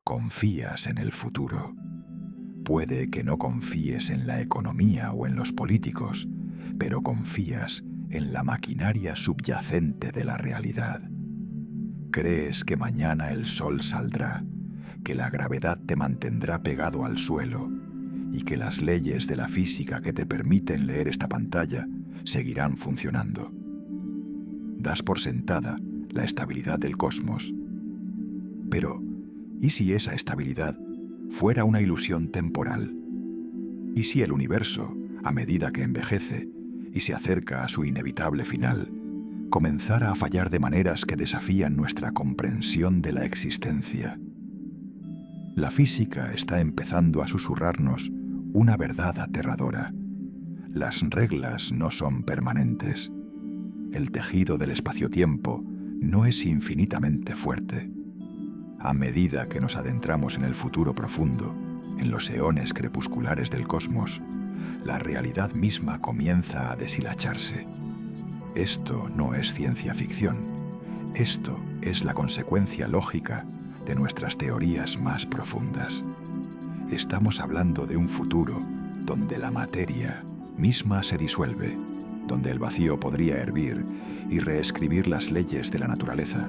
confías en el futuro. Puede que no confíes en la economía o en los políticos, pero confías en la maquinaria subyacente de la realidad. Crees que mañana el sol saldrá, que la gravedad te mantendrá pegado al suelo y que las leyes de la física que te permiten leer esta pantalla seguirán funcionando. Das por sentada la estabilidad del cosmos. Pero, ¿y si esa estabilidad fuera una ilusión temporal? ¿Y si el universo, a medida que envejece y se acerca a su inevitable final, comenzara a fallar de maneras que desafían nuestra comprensión de la existencia? La física está empezando a susurrarnos una verdad aterradora. Las reglas no son permanentes. El tejido del espacio-tiempo no es infinitamente fuerte. A medida que nos adentramos en el futuro profundo, en los eones crepusculares del cosmos, la realidad misma comienza a deshilacharse. Esto no es ciencia ficción. Esto es la consecuencia lógica de nuestras teorías más profundas. Estamos hablando de un futuro donde la materia misma se disuelve, donde el vacío podría hervir y reescribir las leyes de la naturaleza,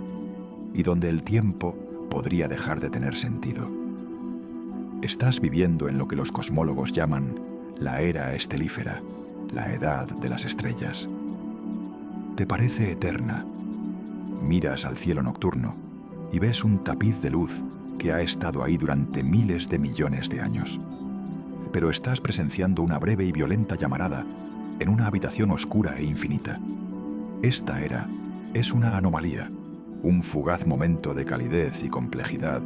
y donde el tiempo podría dejar de tener sentido. Estás viviendo en lo que los cosmólogos llaman la era estelífera, la edad de las estrellas. Te parece eterna. Miras al cielo nocturno y ves un tapiz de luz que ha estado ahí durante miles de millones de años. Pero estás presenciando una breve y violenta llamarada en una habitación oscura e infinita. Esta era es una anomalía, un fugaz momento de calidez y complejidad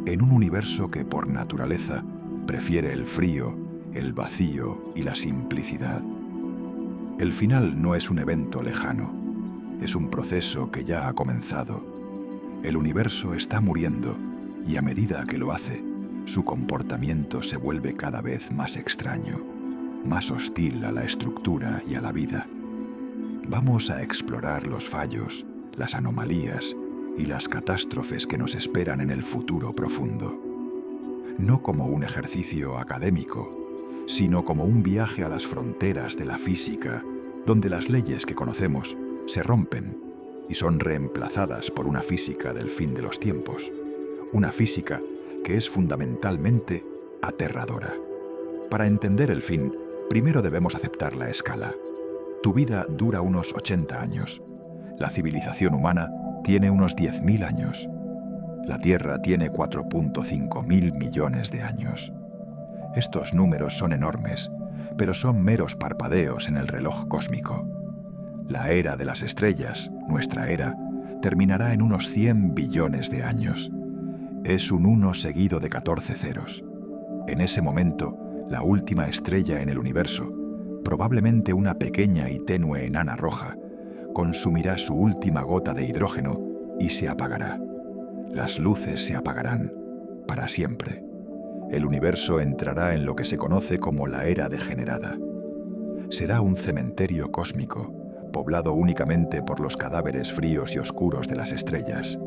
en un universo que por naturaleza prefiere el frío, el vacío y la simplicidad. El final no es un evento lejano, es un proceso que ya ha comenzado. El universo está muriendo y a medida que lo hace, su comportamiento se vuelve cada vez más extraño, más hostil a la estructura y a la vida. Vamos a explorar los fallos, las anomalías y las catástrofes que nos esperan en el futuro profundo. No como un ejercicio académico, sino como un viaje a las fronteras de la física, donde las leyes que conocemos se rompen y son reemplazadas por una física del fin de los tiempos, una física que es fundamentalmente aterradora. Para entender el fin, primero debemos aceptar la escala. Tu vida dura unos 80 años. La civilización humana tiene unos 10.000 años. La Tierra tiene 4.5 mil millones de años. Estos números son enormes, pero son meros parpadeos en el reloj cósmico. La era de las estrellas, nuestra era, terminará en unos 100 billones de años. Es un 1 seguido de 14 ceros. En ese momento, la última estrella en el universo, probablemente una pequeña y tenue enana roja, consumirá su última gota de hidrógeno y se apagará. Las luces se apagarán para siempre. El universo entrará en lo que se conoce como la era degenerada. Será un cementerio cósmico, poblado únicamente por los cadáveres fríos y oscuros de las estrellas,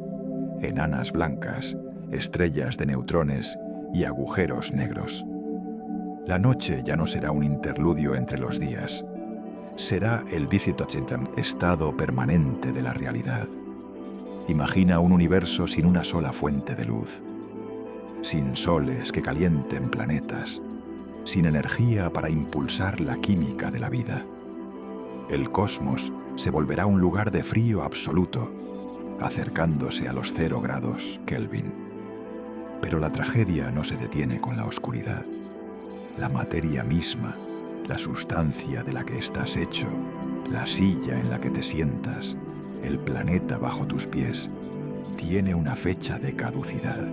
enanas blancas, estrellas de neutrones y agujeros negros. La noche ya no será un interludio entre los días. Será el Visitacitam, estado permanente de la realidad. Imagina un universo sin una sola fuente de luz, sin soles que calienten planetas, sin energía para impulsar la química de la vida. El cosmos se volverá un lugar de frío absoluto, acercándose a los 0 grados Kelvin. Pero la tragedia no se detiene con la oscuridad. La materia misma, la sustancia de la que estás hecho, la silla en la que te sientas, el planeta bajo tus pies, tiene una fecha de caducidad.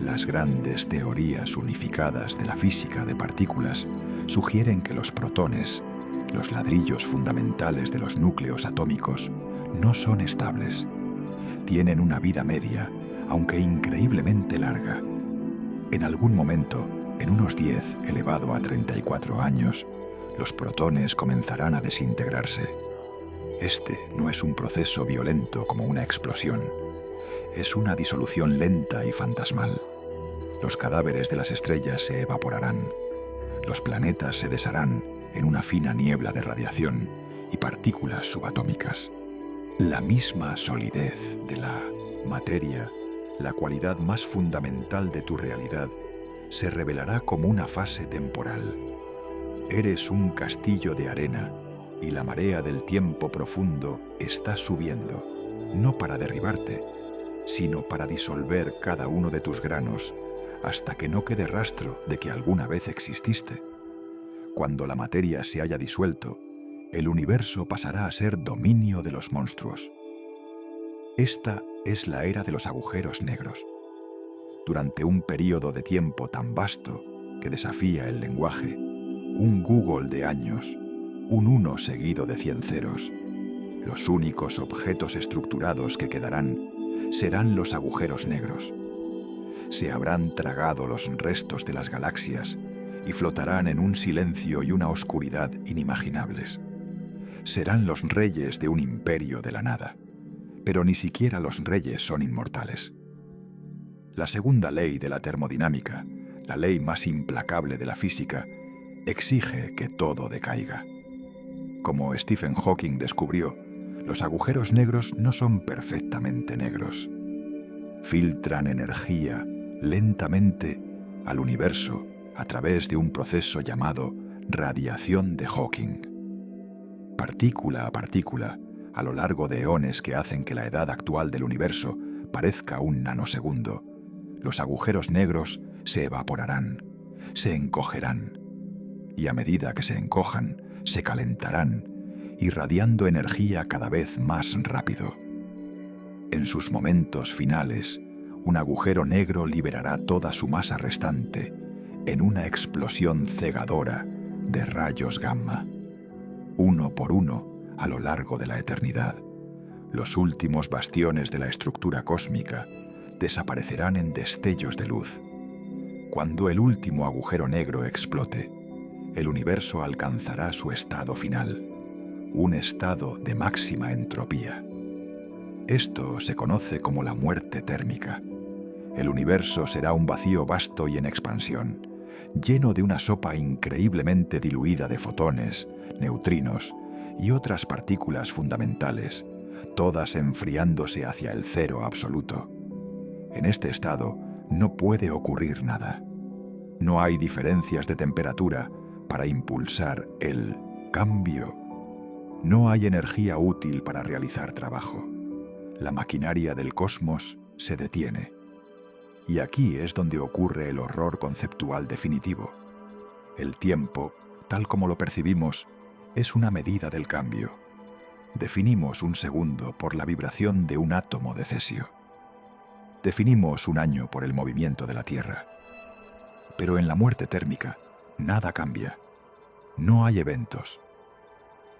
Las grandes teorías unificadas de la física de partículas sugieren que los protones, los ladrillos fundamentales de los núcleos atómicos, no son estables. Tienen una vida media, aunque increíblemente larga. En algún momento, en unos 10 elevado a 34 años, los protones comenzarán a desintegrarse. Este no es un proceso violento como una explosión. Es una disolución lenta y fantasmal. Los cadáveres de las estrellas se evaporarán. Los planetas se desharán en una fina niebla de radiación y partículas subatómicas. La misma solidez de la materia, la cualidad más fundamental de tu realidad, se revelará como una fase temporal. Eres un castillo de arena y la marea del tiempo profundo está subiendo, no para derribarte, sino para disolver cada uno de tus granos hasta que no quede rastro de que alguna vez exististe. Cuando la materia se haya disuelto, el universo pasará a ser dominio de los monstruos. Esta es la era de los agujeros negros. Durante un período de tiempo tan vasto que desafía el lenguaje, un Google de años, un 1 seguido de 100 ceros, los únicos objetos estructurados que quedarán serán los agujeros negros. Se habrán tragado los restos de las galaxias y flotarán en un silencio y una oscuridad inimaginables. Serán los reyes de un imperio de la nada, pero ni siquiera los reyes son inmortales. La segunda ley de la termodinámica, la ley más implacable de la física, exige que todo decaiga. Como Stephen Hawking descubrió, los agujeros negros no son perfectamente negros. Filtran energía lentamente al universo a través de un proceso llamado radiación de Hawking. Partícula a partícula, a lo largo de eones que hacen que la edad actual del universo parezca un nanosegundo, los agujeros negros se evaporarán, se encogerán, y a medida que se encojan, se calentarán, irradiando energía cada vez más rápido. En sus momentos finales, un agujero negro liberará toda su masa restante en una explosión cegadora de rayos gamma. Uno por uno, a lo largo de la eternidad, los últimos bastiones de la estructura cósmica desaparecerán en destellos de luz. Cuando el último agujero negro explote, el universo alcanzará su estado final, un estado de máxima entropía. Esto se conoce como la muerte térmica. El universo será un vacío vasto y en expansión, lleno de una sopa increíblemente diluida de fotones, neutrinos y otras partículas fundamentales, todas enfriándose hacia el cero absoluto. En este estado no puede ocurrir nada. No hay diferencias de temperatura para impulsar el cambio. No hay energía útil para realizar trabajo. La maquinaria del cosmos se detiene. Y aquí es donde ocurre el horror conceptual definitivo. El tiempo, tal como lo percibimos, es una medida del cambio. Definimos un segundo por la vibración de un átomo de cesio. Definimos un año por el movimiento de la Tierra. Pero en la muerte térmica, nada cambia. No hay eventos.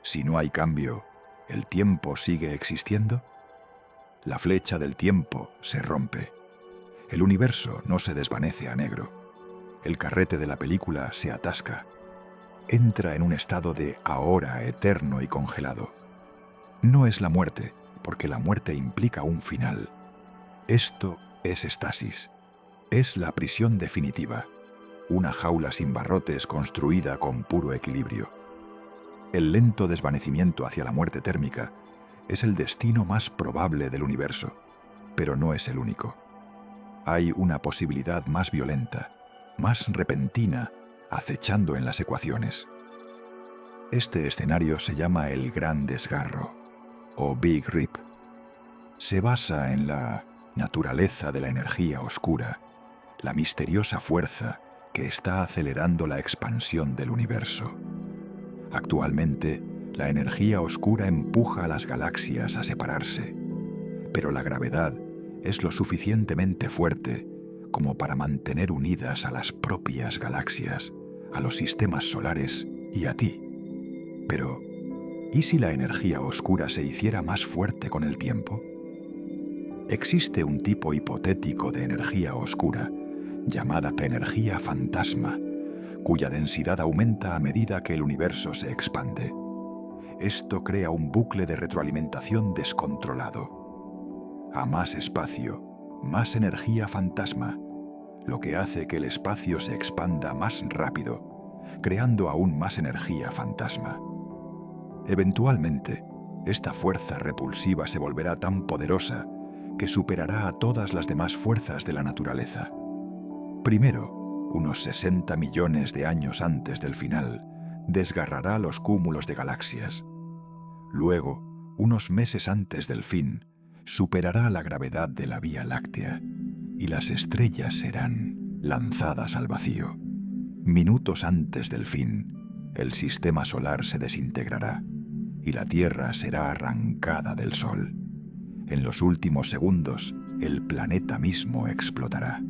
Si no hay cambio, ¿el tiempo sigue existiendo? La flecha del tiempo se rompe. El universo no se desvanece a negro. El carrete de la película se atasca. Entra en un estado de ahora eterno y congelado. No es la muerte, porque la muerte implica un final. Esto es estasis. Es la prisión definitiva. Una jaula sin barrotes construida con puro equilibrio. El lento desvanecimiento hacia la muerte térmica es el destino más probable del universo, pero no es el único. Hay una posibilidad más violenta, más repentina, acechando en las ecuaciones. Este escenario se llama el Gran Desgarro, o Big Rip. Se basa en la naturaleza de la energía oscura, la misteriosa fuerza que está acelerando la expansión del universo. Actualmente, la energía oscura empuja a las galaxias a separarse, pero la gravedad es lo suficientemente fuerte como para mantener unidas a las propias galaxias, a los sistemas solares y a ti. Pero, ¿y si la energía oscura se hiciera más fuerte con el tiempo? Existe un tipo hipotético de energía oscura, llamada energía fantasma, cuya densidad aumenta a medida que el universo se expande. Esto crea un bucle de retroalimentación descontrolado. A más espacio, más energía fantasma. lo que hace que el espacio se expanda más rápido, creando aún más energía fantasma. Eventualmente, esta fuerza repulsiva se volverá tan poderosa que superará a todas las demás fuerzas de la naturaleza. Primero, unos 60 millones de años antes del final, desgarrará los cúmulos de galaxias. Luego, unos meses antes del fin, superará la gravedad de la Vía Láctea y las estrellas serán lanzadas al vacío. Minutos antes del fin, el sistema solar se desintegrará y la Tierra será arrancada del Sol. En los últimos segundos, el planeta mismo explotará.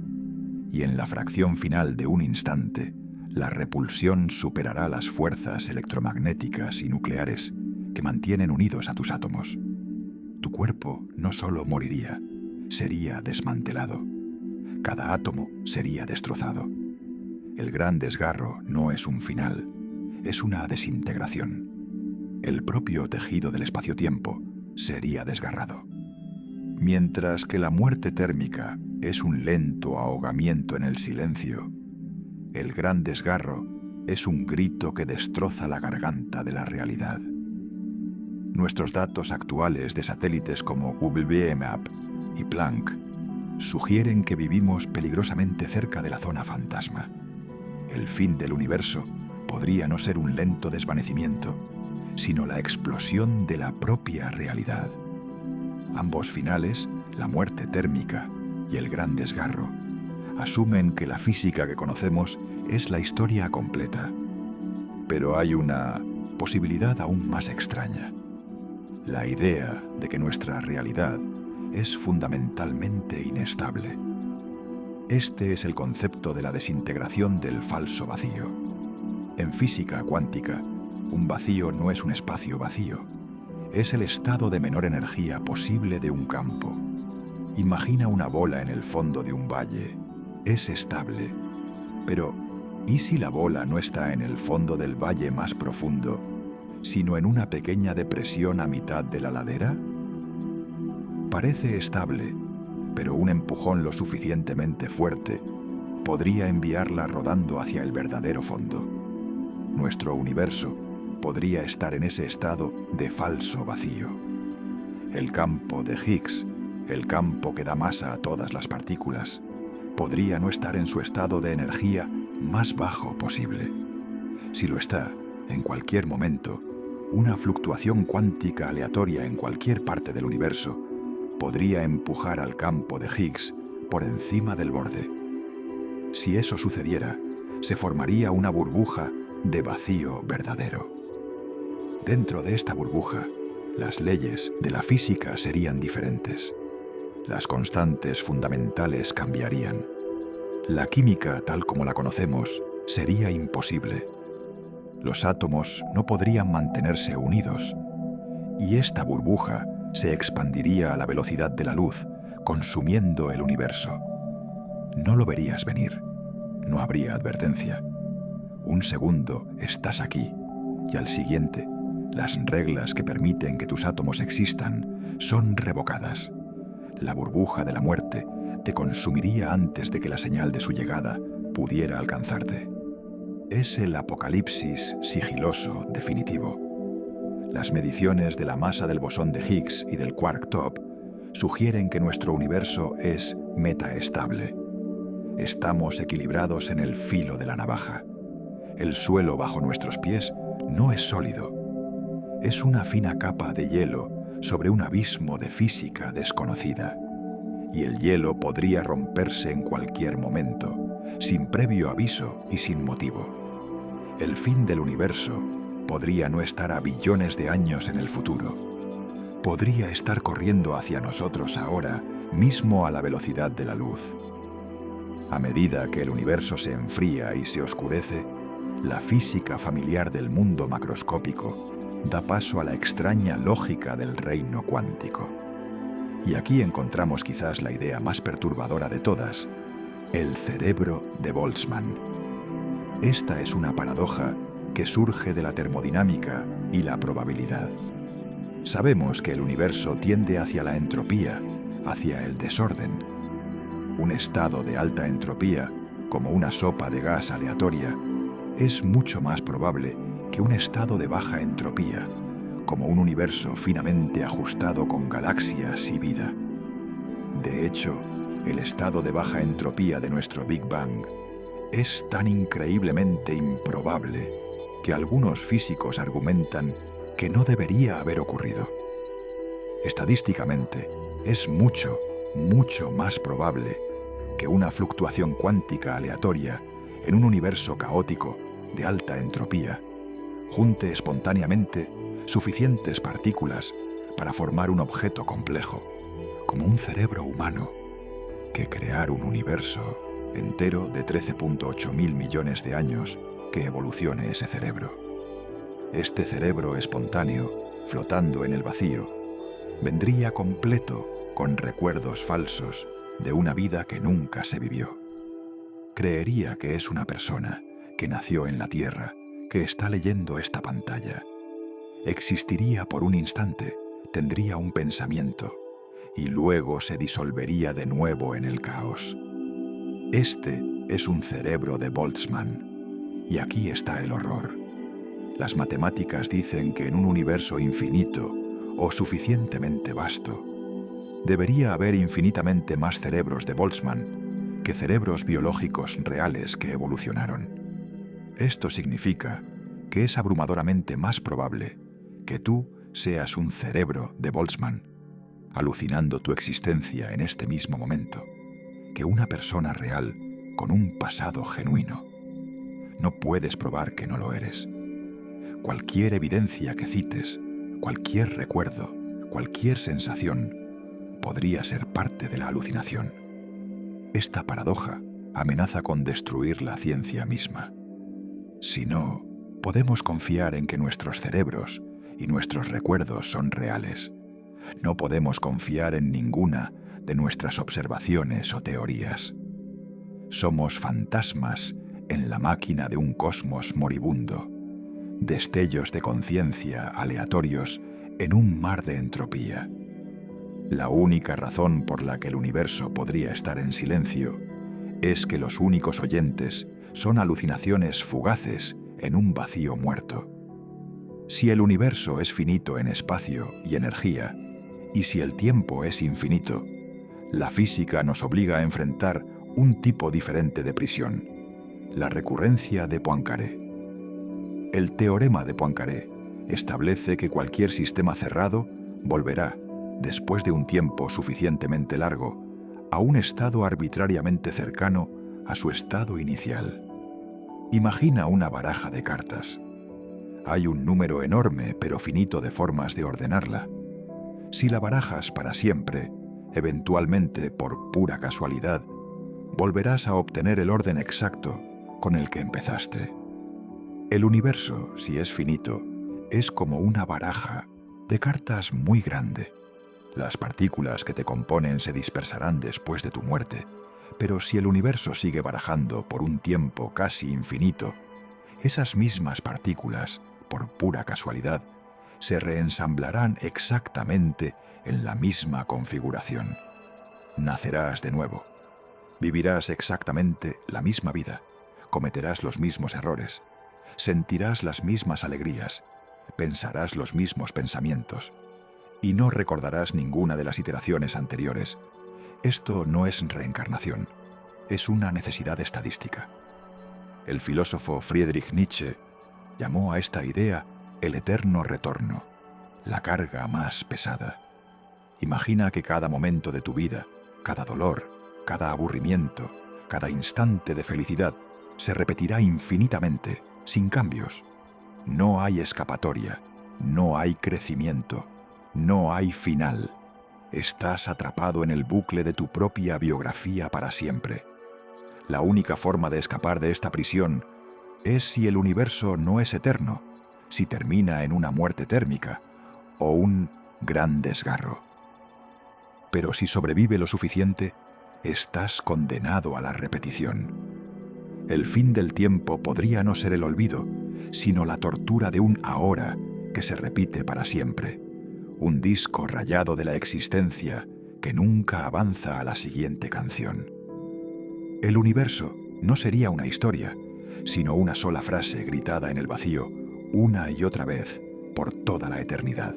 Y en la fracción final de un instante, la repulsión superará las fuerzas electromagnéticas y nucleares que mantienen unidos a tus átomos. Tu cuerpo no solo moriría, sería desmantelado. Cada átomo sería destrozado. El gran desgarro no es un final, es una desintegración. El propio tejido del espacio-tiempo sería desgarrado. Mientras que la muerte térmica es un lento ahogamiento en el silencio, el gran desgarro es un grito que destroza la garganta de la realidad. Nuestros datos actuales de satélites como Google Map y Planck sugieren que vivimos peligrosamente cerca de la zona fantasma. El fin del universo podría no ser un lento desvanecimiento, sino la explosión de la propia realidad. Ambos finales, la muerte térmica y el gran desgarro, asumen que la física que conocemos es la historia completa. Pero hay una posibilidad aún más extraña: la idea de que nuestra realidad es fundamentalmente inestable. Este es el concepto de la desintegración del falso vacío. En física cuántica, un vacío no es un espacio vacío, es el estado de menor energía posible de un campo. Imagina una bola en el fondo de un valle. Es estable. Pero, ¿y si la bola no está en el fondo del valle más profundo, sino en una pequeña depresión a mitad de la ladera? Parece estable, pero un empujón lo suficientemente fuerte podría enviarla rodando hacia el verdadero fondo. Nuestro universo podría estar en ese estado de falso vacío. El campo de Higgs, el campo que da masa a todas las partículas, podría no estar en su estado de energía más bajo posible. Si lo está, en cualquier momento, una fluctuación cuántica aleatoria en cualquier parte del universo podría empujar al campo de Higgs por encima del borde. Si eso sucediera, se formaría una burbuja de vacío verdadero. Dentro de esta burbuja, las leyes de la física serían diferentes. Las constantes fundamentales cambiarían. La química, tal como la conocemos, sería imposible. Los átomos no podrían mantenerse unidos, y esta burbuja se expandiría a la velocidad de la luz, consumiendo el universo. No lo verías venir. No habría advertencia. Un segundo estás aquí, y al siguiente, las reglas que permiten que tus átomos existan son revocadas. La burbuja de la muerte te consumiría antes de que la señal de su llegada pudiera alcanzarte. Es el apocalipsis sigiloso definitivo. Las mediciones de la masa del bosón de Higgs y del quark top sugieren que nuestro universo es metaestable. Estamos equilibrados en el filo de la navaja. El suelo bajo nuestros pies no es sólido. Es una fina capa de hielo sobre un abismo de física desconocida. Y el hielo podría romperse en cualquier momento, sin previo aviso y sin motivo. El fin del universo podría no estar a billones de años en el futuro. Podría estar corriendo hacia nosotros ahora, mismo a la velocidad de la luz. A medida que el universo se enfría y se oscurece, la física familiar del mundo macroscópico da paso a la extraña lógica del reino cuántico. Y aquí encontramos quizás la idea más perturbadora de todas: el cerebro de Boltzmann. Esta es una paradoja que surge de la termodinámica y la probabilidad. Sabemos que el universo tiende hacia la entropía, hacia el desorden. un estado de alta entropía, como una sopa de gas aleatoria, es mucho más probable que un estado de baja entropía, como un universo finamente ajustado con galaxias y vida. De hecho, el estado de baja entropía de nuestro Big Bang es tan increíblemente improbable que algunos físicos argumentan que no debería haber ocurrido. Estadísticamente, es mucho, mucho más probable que una fluctuación cuántica aleatoria en un universo caótico de alta entropía junte espontáneamente suficientes partículas para formar un objeto complejo, como un cerebro humano, que crear un universo entero de 13.8 mil millones de años que evolucione ese cerebro. Este cerebro espontáneo, flotando en el vacío, vendría completo con recuerdos falsos de una vida que nunca se vivió. Creería que es una persona que nació en la Tierra, que está leyendo esta pantalla. Existiría por un instante, tendría un pensamiento, y luego se disolvería de nuevo en el caos. Este es un cerebro de Boltzmann, y aquí está el horror. Las matemáticas dicen que en un universo infinito o suficientemente vasto, debería haber infinitamente más cerebros de Boltzmann que cerebros biológicos reales que evolucionaron. Esto significa que es abrumadoramente más probable que tú seas un cerebro de Boltzmann, alucinando tu existencia en este mismo momento, que una persona real con un pasado genuino. No puedes probar que no lo eres. Cualquier evidencia que cites, cualquier recuerdo, cualquier sensación, podría ser parte de la alucinación. Esta paradoja amenaza con destruir la ciencia misma. Si no, podemos confiar en que nuestros cerebros y nuestros recuerdos son reales. No podemos confiar en ninguna de nuestras observaciones o teorías. Somos fantasmas en la máquina de un cosmos moribundo, destellos de conciencia aleatorios en un mar de entropía. La única razón por la que el universo podría estar en silencio es que los únicos oyentes son alucinaciones fugaces en un vacío muerto. Si el universo es finito en espacio y energía, y si el tiempo es infinito, la física nos obliga a enfrentar un tipo diferente de prisión, la recurrencia de Poincaré. El teorema de Poincaré establece que cualquier sistema cerrado volverá, después de un tiempo suficientemente largo, a un estado arbitrariamente cercano a su estado inicial. Imagina una baraja de cartas. Hay un número enorme pero finito de formas de ordenarla. Si la barajas para siempre, eventualmente por pura casualidad, volverás a obtener el orden exacto con el que empezaste. El universo, si es finito, es como una baraja de cartas muy grande. Las partículas que te componen se dispersarán después de tu muerte, pero si el universo sigue barajando por un tiempo casi infinito, esas mismas partículas, por pura casualidad, se reensamblarán exactamente en la misma configuración. Nacerás de nuevo. Vivirás exactamente la misma vida, cometerás los mismos errores, sentirás las mismas alegrías, pensarás los mismos pensamientos, y no recordarás ninguna de las iteraciones anteriores. Esto no es reencarnación, es una necesidad estadística. El filósofo Friedrich Nietzsche llamó a esta idea el eterno retorno, la carga más pesada. Imagina que cada momento de tu vida, cada dolor, cada aburrimiento, cada instante de felicidad se repetirá infinitamente, sin cambios. No hay escapatoria, no hay crecimiento, no hay final. Estás atrapado en el bucle de tu propia biografía para siempre. La única forma de escapar de esta prisión es si el universo no es eterno, si termina en una muerte térmica o un gran desgarro. Pero si sobrevive lo suficiente, estás condenado a la repetición. El fin del tiempo podría no ser el olvido, sino la tortura de un ahora que se repite para siempre. Un disco rayado de la existencia que nunca avanza a la siguiente canción. El universo no sería una historia, sino una sola frase gritada en el vacío una y otra vez por toda la eternidad.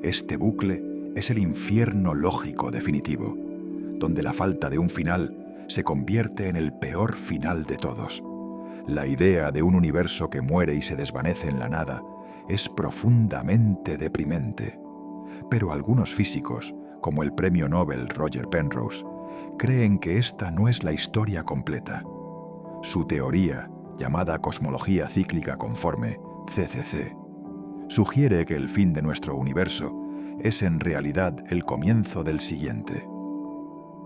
Este bucle es el infierno lógico definitivo, donde la falta de un final se convierte en el peor final de todos. La idea de un universo que muere y se desvanece en la nada es profundamente deprimente. Pero algunos físicos, como el premio Nobel Roger Penrose, creen que esta no es la historia completa. Su teoría, llamada cosmología cíclica conforme, CCC, sugiere que el fin de nuestro universo es en realidad el comienzo del siguiente.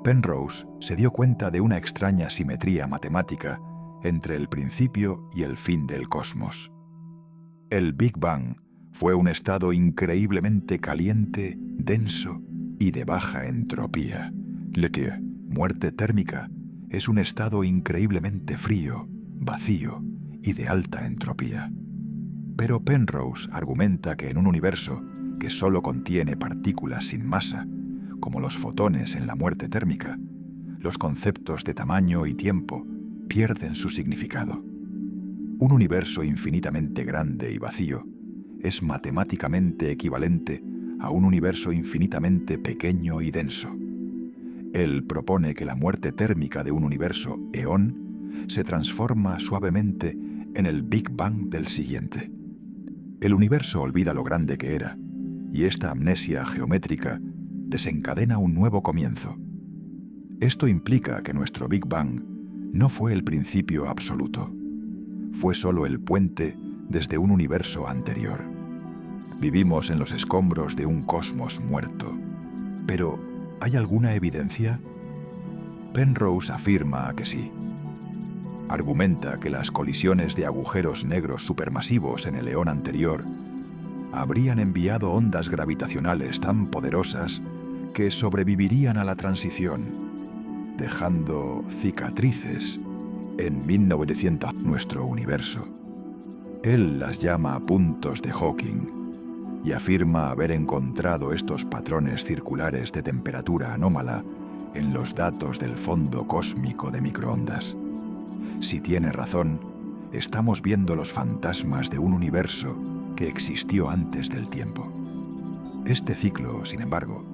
Penrose se dio cuenta de una extraña simetría matemática entre el principio y el fin del cosmos. El Big Bang fue un estado increíblemente caliente, denso y de baja entropía. Letir, muerte térmica, es un estado increíblemente frío, vacío y de alta entropía. Pero Penrose argumenta que en un universo que solo contiene partículas sin masa, como los fotones en la muerte térmica, los conceptos de tamaño y tiempo pierden su significado. Un universo infinitamente grande y vacío es matemáticamente equivalente a un universo infinitamente pequeño y denso. Él propone que la muerte térmica de un universo eón se transforma suavemente en el Big Bang del siguiente. El universo olvida lo grande que era, y esta amnesia geométrica desencadena un nuevo comienzo. Esto implica que nuestro Big Bang no fue el principio absoluto, fue solo el puente desde un universo anterior. Vivimos en los escombros de un cosmos muerto. Pero, ¿hay alguna evidencia? Penrose afirma que sí. Argumenta que las colisiones de agujeros negros supermasivos en el eón anterior habrían enviado ondas gravitacionales tan poderosas que sobrevivirían a la transición, dejando cicatrices en 1900 nuestro universo. Él las llama puntos de Hawking y afirma haber encontrado estos patrones circulares de temperatura anómala en los datos del fondo cósmico de microondas. Si tiene razón, estamos viendo los fantasmas de un universo que existió antes del tiempo. Este ciclo, sin embargo,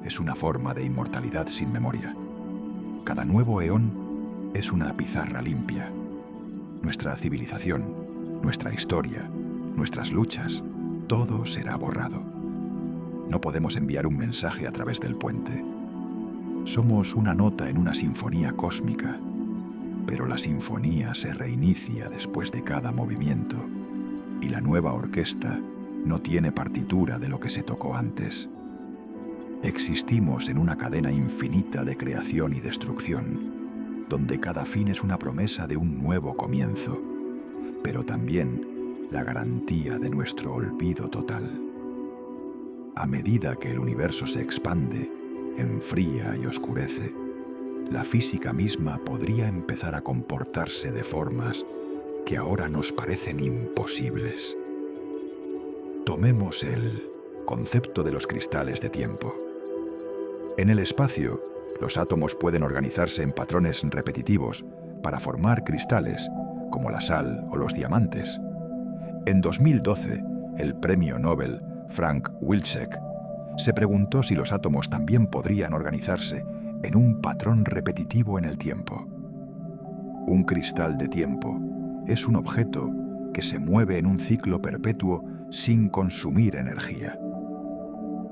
es una forma de inmortalidad sin memoria. Cada nuevo eón es una pizarra limpia. Nuestra civilización, nuestra historia, nuestras luchas, todo será borrado. No podemos enviar un mensaje a través del puente. Somos una nota en una sinfonía cósmica, pero la sinfonía se reinicia después de cada movimiento y la nueva orquesta no tiene partitura de lo que se tocó antes. Existimos en una cadena infinita de creación y destrucción, donde cada fin es una promesa de un nuevo comienzo, pero también la garantía de nuestro olvido total. A medida que el universo se expande, enfría y oscurece, la física misma podría empezar a comportarse de formas que ahora nos parecen imposibles. Tomemos el concepto de los cristales de tiempo. En el espacio, los átomos pueden organizarse en patrones repetitivos para formar cristales, como la sal o los diamantes. En 2012, el premio Nobel Frank Wilczek se preguntó si los átomos también podrían organizarse en un patrón repetitivo en el tiempo. Un cristal de tiempo es un objeto que se mueve en un ciclo perpetuo sin consumir energía.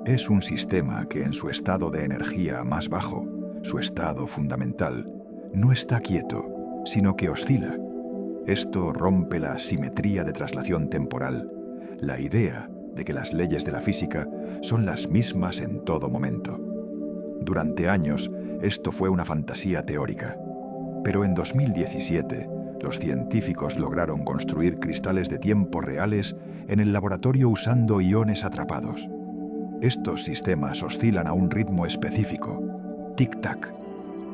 Es un sistema que en su estado de energía más bajo, su estado fundamental, no está quieto, sino que oscila. Esto rompe la simetría de traslación temporal, la idea de que las leyes de la física son las mismas en todo momento. Durante años, esto fue una fantasía teórica, pero en 2017, los científicos lograron construir cristales de tiempo reales en el laboratorio usando iones atrapados. Estos sistemas oscilan a un ritmo específico, tic-tac,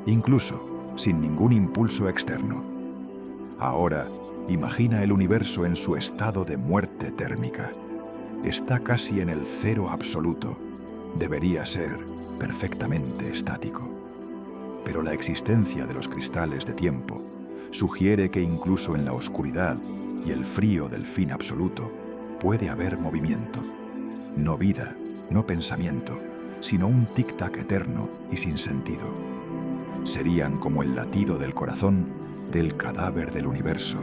incluso sin ningún impulso externo. Ahora, imagina el universo en su estado de muerte térmica. Está casi en el cero absoluto. Debería ser perfectamente estático. pero la existencia de los cristales de tiempo sugiere que incluso en la oscuridad y el frío del fin absoluto puede haber movimiento. No vida, no pensamiento, sino un tic-tac eterno y sin sentido. Serían como el latido del corazón del cadáver del universo,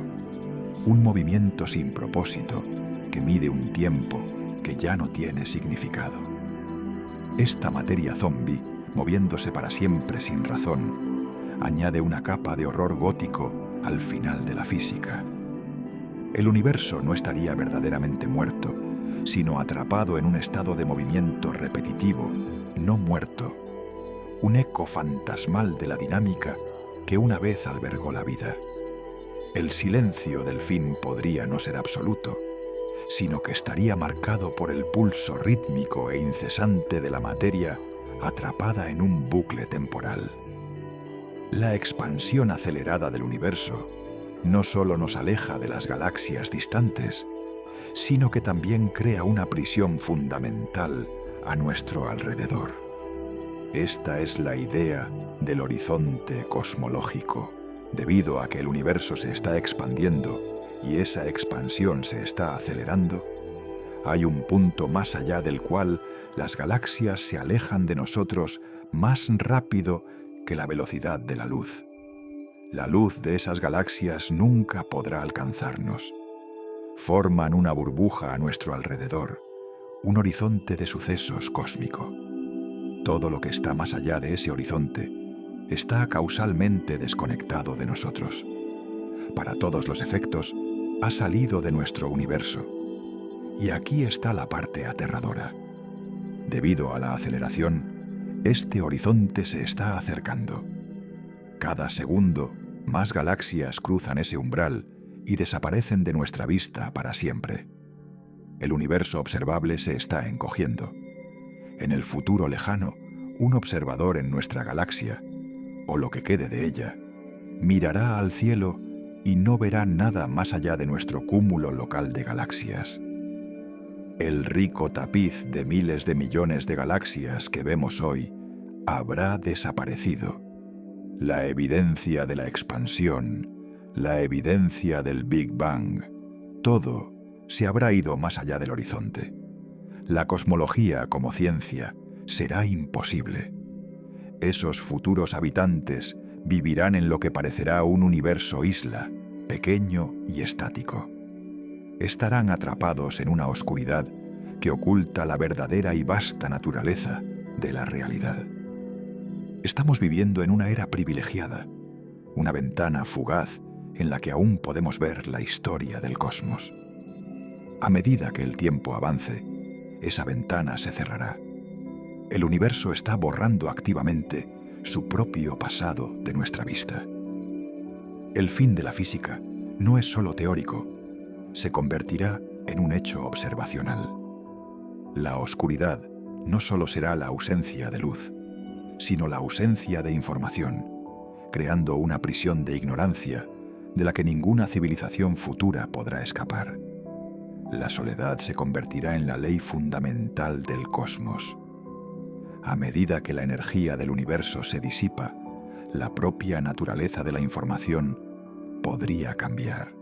un movimiento sin propósito que mide un tiempo que ya no tiene significado. Esta materia zombie, moviéndose para siempre sin razón, añade una capa de horror gótico al final de la física. El universo no estaría verdaderamente muerto, sino atrapado en un estado de movimiento repetitivo, no muerto, un eco fantasmal de la dinámica que una vez albergó la vida. El silencio del fin podría no ser absoluto, sino que estaría marcado por el pulso rítmico e incesante de la materia atrapada en un bucle temporal. La expansión acelerada del universo no solo nos aleja de las galaxias distantes, sino que también crea una prisión fundamental a nuestro alrededor. Esta es la idea del horizonte cosmológico. Debido a que el universo se está expandiendo y esa expansión se está acelerando, hay un punto más allá del cual las galaxias se alejan de nosotros más rápido que la velocidad de la luz. La luz de esas galaxias nunca podrá alcanzarnos. Forman una burbuja a nuestro alrededor, un horizonte de sucesos cósmico. Todo lo que está más allá de ese horizonte está causalmente desconectado de nosotros. Para todos los efectos, ha salido de nuestro universo. Y aquí está la parte aterradora. Debido a la aceleración, este horizonte se está acercando. Cada segundo, más galaxias cruzan ese umbral y desaparecen de nuestra vista para siempre. El universo observable se está encogiendo. En el futuro lejano, un observador en nuestra galaxia, o lo que quede de ella, mirará al cielo y no verá nada más allá de nuestro cúmulo local de galaxias. El rico tapiz de miles de millones de galaxias que vemos hoy habrá desaparecido. La evidencia de la expansión, la evidencia del Big Bang, todo se habrá ido más allá del horizonte. La cosmología como ciencia será imposible. Esos futuros habitantes vivirán en lo que parecerá un universo isla, pequeño y estático. Estarán atrapados en una oscuridad que oculta la verdadera y vasta naturaleza de la realidad. Estamos viviendo en una era privilegiada, una ventana fugaz en la que aún podemos ver la historia del cosmos. A medida que el tiempo avance, esa ventana se cerrará. El universo está borrando activamente su propio pasado de nuestra vista. El fin de la física no es solo teórico, se convertirá en un hecho observacional. La oscuridad no solo será la ausencia de luz, sino la ausencia de información, creando una prisión de ignorancia de la que ninguna civilización futura podrá escapar. La soledad se convertirá en la ley fundamental del cosmos. A medida que la energía del universo se disipa, la propia naturaleza de la información podría cambiar.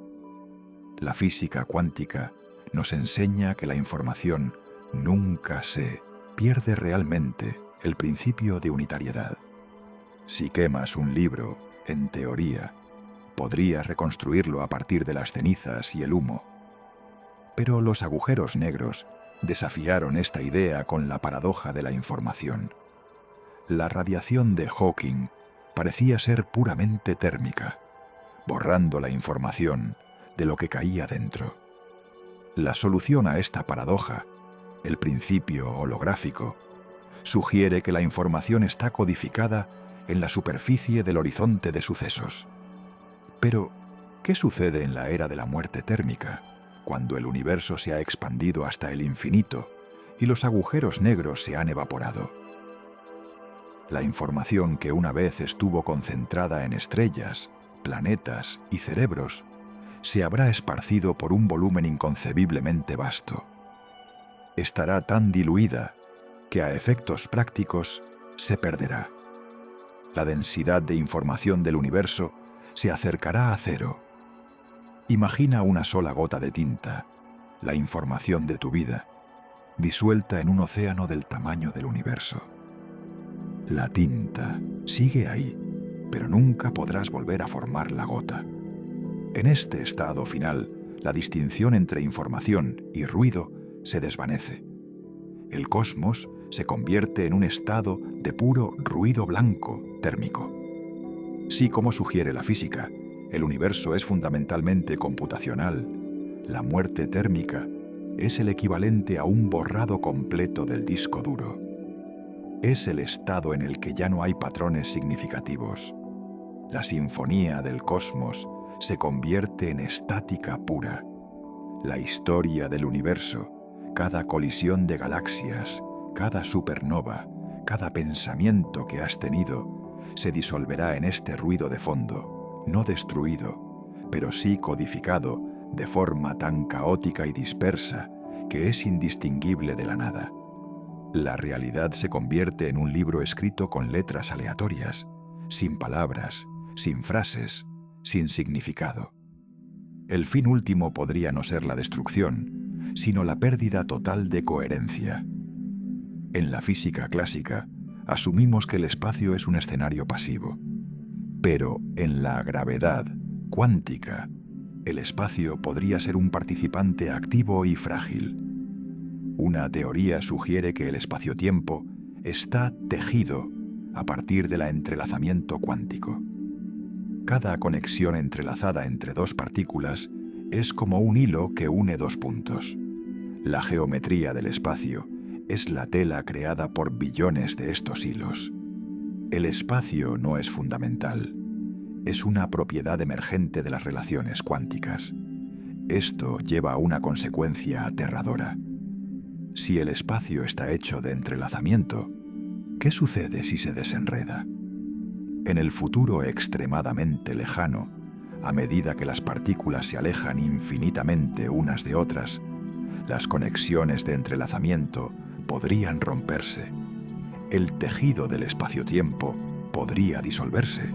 La física cuántica nos enseña que la información nunca se pierde realmente el principio de unitariedad. Si quemas un libro, en teoría, podrías reconstruirlo a partir de las cenizas y el humo. Pero los agujeros negros desafiaron esta idea con la paradoja de la información. La radiación de Hawking parecía ser puramente térmica, borrando la información de lo que caía dentro. La solución a esta paradoja, el principio holográfico, sugiere que la información está codificada en la superficie del horizonte de sucesos. Pero, ¿qué sucede en la era de la muerte térmica, cuando el universo se ha expandido hasta el infinito y los agujeros negros se han evaporado? La información que una vez estuvo concentrada en estrellas, planetas y cerebros se habrá esparcido por un volumen inconcebiblemente vasto. Estará tan diluida que a efectos prácticos se perderá. La densidad de información del universo se acercará a cero. Imagina una sola gota de tinta, la información de tu vida, disuelta en un océano del tamaño del universo. La tinta sigue ahí, pero nunca podrás volver a formar la gota. En este estado final, la distinción entre información y ruido se desvanece. El cosmos se convierte en un estado de puro ruido blanco térmico. Si, como sugiere la física, el universo es fundamentalmente computacional, la muerte térmica es el equivalente a un borrado completo del disco duro. Es el estado en el que ya no hay patrones significativos. La sinfonía del cosmos se convierte en estática pura. La historia del universo, cada colisión de galaxias, cada supernova, cada pensamiento que has tenido, se disolverá en este ruido de fondo, no destruido, pero sí codificado de forma tan caótica y dispersa que es indistinguible de la nada. La realidad se convierte en un libro escrito con letras aleatorias, sin palabras, sin frases, sin significado. El fin último podría no ser la destrucción, sino la pérdida total de coherencia. En la física clásica, asumimos que el espacio es un escenario pasivo. Pero en la gravedad cuántica, el espacio podría ser un participante activo y frágil. Una teoría sugiere que el espacio-tiempo está tejido a partir del entrelazamiento cuántico. Cada conexión entrelazada entre dos partículas es como un hilo que une dos puntos. La geometría del espacio es la tela creada por billones de estos hilos. El espacio no es fundamental. Es una propiedad emergente de las relaciones cuánticas. Esto lleva a una consecuencia aterradora. Si el espacio está hecho de entrelazamiento, ¿qué sucede si se desenreda? En el futuro extremadamente lejano, a medida que las partículas se alejan infinitamente unas de otras, las conexiones de entrelazamiento podrían romperse. El tejido del espacio-tiempo podría disolverse.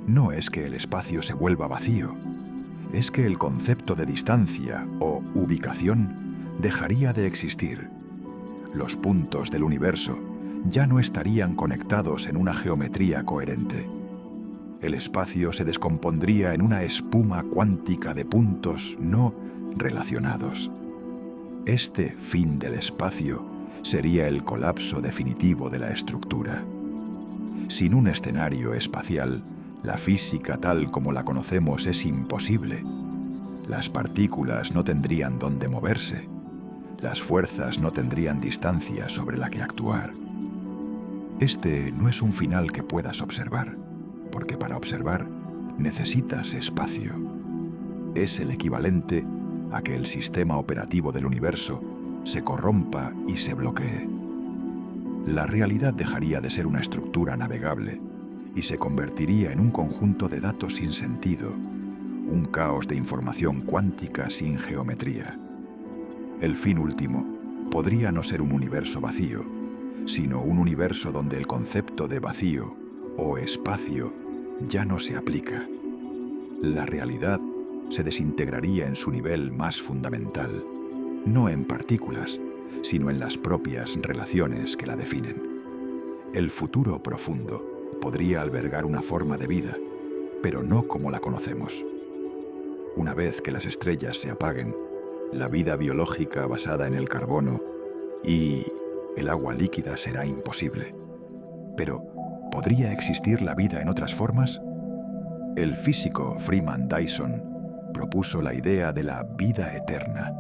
No es que el espacio se vuelva vacío, es que el concepto de distancia o ubicación dejaría de existir. Los puntos del universo ya no estarían conectados en una geometría coherente. El espacio se descompondría en una espuma cuántica de puntos no relacionados. Este fin del espacio sería el colapso definitivo de la estructura. Sin un escenario espacial, la física tal como la conocemos es imposible. Las partículas no tendrían dónde moverse. Las fuerzas no tendrían distancia sobre la que actuar. Este no es un final que puedas observar, porque para observar necesitas espacio. Es el equivalente a que el sistema operativo del universo se corrompa y se bloquee. La realidad dejaría de ser una estructura navegable y se convertiría en un conjunto de datos sin sentido, un caos de información cuántica sin geometría. El fin último podría no ser un universo vacío, sino un universo donde el concepto de vacío o espacio ya no se aplica. La realidad se desintegraría en su nivel más fundamental, no en partículas, sino en las propias relaciones que la definen. El futuro profundo podría albergar una forma de vida, pero no como la conocemos. Una vez que las estrellas se apaguen, la vida biológica basada en el carbono y el agua líquida será imposible. Pero, ¿podría existir la vida en otras formas? El físico Freeman Dyson propuso la idea de la vida eterna,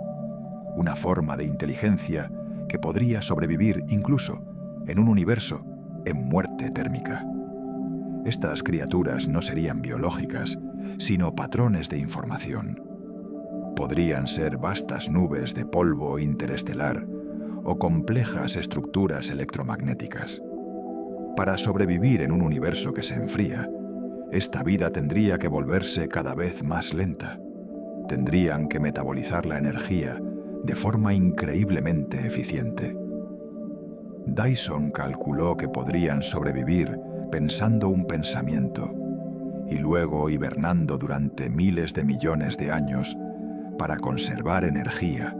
una forma de inteligencia que podría sobrevivir incluso en un universo en muerte térmica. Estas criaturas no serían biológicas, sino patrones de información. Podrían ser vastas nubes de polvo interestelar o complejas estructuras electromagnéticas. Para sobrevivir en un universo que se enfría, esta vida tendría que volverse cada vez más lenta. Tendrían que metabolizar la energía de forma increíblemente eficiente. Dyson calculó que podrían sobrevivir pensando un pensamiento y luego hibernando durante miles de millones de años para conservar energía,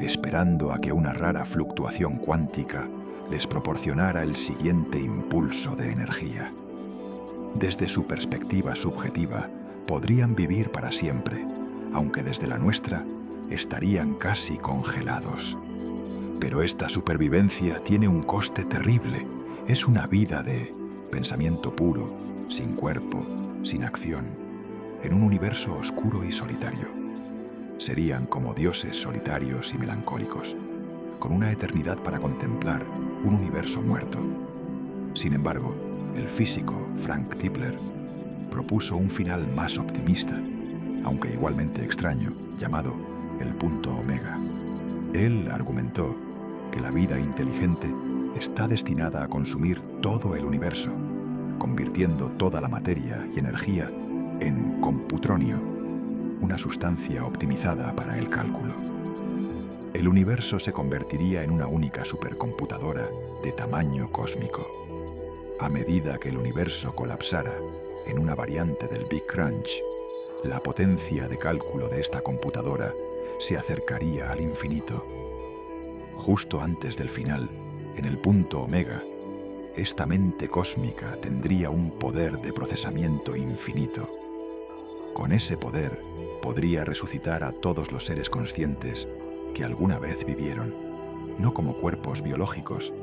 esperando a que una rara fluctuación cuántica les proporcionara el siguiente impulso de energía. Desde su perspectiva subjetiva, podrían vivir para siempre, aunque desde la nuestra estarían casi congelados. Pero esta supervivencia tiene un coste terrible. Es una vida de pensamiento puro, sin cuerpo, sin acción, en un universo oscuro y solitario. Serían como dioses solitarios y melancólicos, con una eternidad para contemplar un universo muerto. Sin embargo, el físico Frank Tipler propuso un final más optimista, aunque igualmente extraño, llamado el punto omega. Él argumentó que la vida inteligente está destinada a consumir todo el universo, convirtiendo toda la materia y energía en computronio, una sustancia optimizada para el cálculo. El universo se convertiría en una única supercomputadora de tamaño cósmico. A medida que el universo colapsara en una variante del Big Crunch, la potencia de cálculo de esta computadora se acercaría al infinito. Justo antes del final, en el punto omega, esta mente cósmica tendría un poder de procesamiento infinito. Con ese poder podría resucitar a todos los seres conscientes que alguna vez vivieron, no como cuerpos biológicos,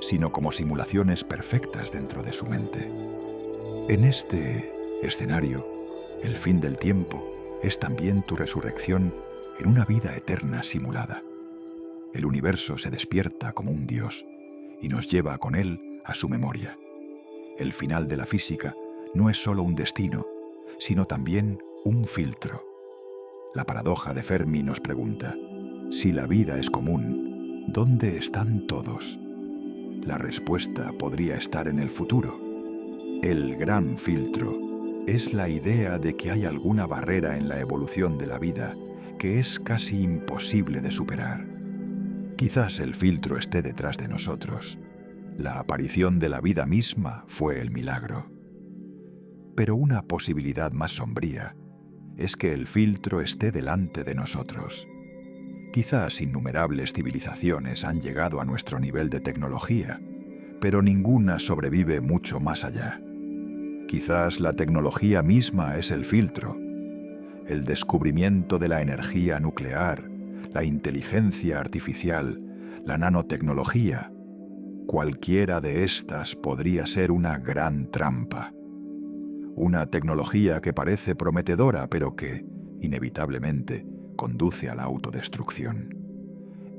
sino como simulaciones perfectas dentro de su mente. En este escenario, el fin del tiempo es también tu resurrección en una vida eterna simulada. El universo se despierta como un dios y nos lleva con él a su memoria. El final de la física no es solo un destino, sino también un filtro. La paradoja de Fermi nos pregunta: si la vida es común, ¿dónde están todos? La respuesta podría estar en el futuro. El gran filtro es la idea de que hay alguna barrera en la evolución de la vida que es casi imposible de superar. Quizás el filtro esté detrás de nosotros. La aparición de la vida misma fue el milagro. Pero una posibilidad más sombría es que el filtro esté delante de nosotros. Quizás innumerables civilizaciones han llegado a nuestro nivel de tecnología, pero ninguna sobrevive mucho más allá. Quizás la tecnología misma es el filtro. El descubrimiento de la energía nuclear, la inteligencia artificial, la nanotecnología, cualquiera de estas podría ser una gran trampa. Una tecnología que parece prometedora, pero que, inevitablemente, conduce a la autodestrucción.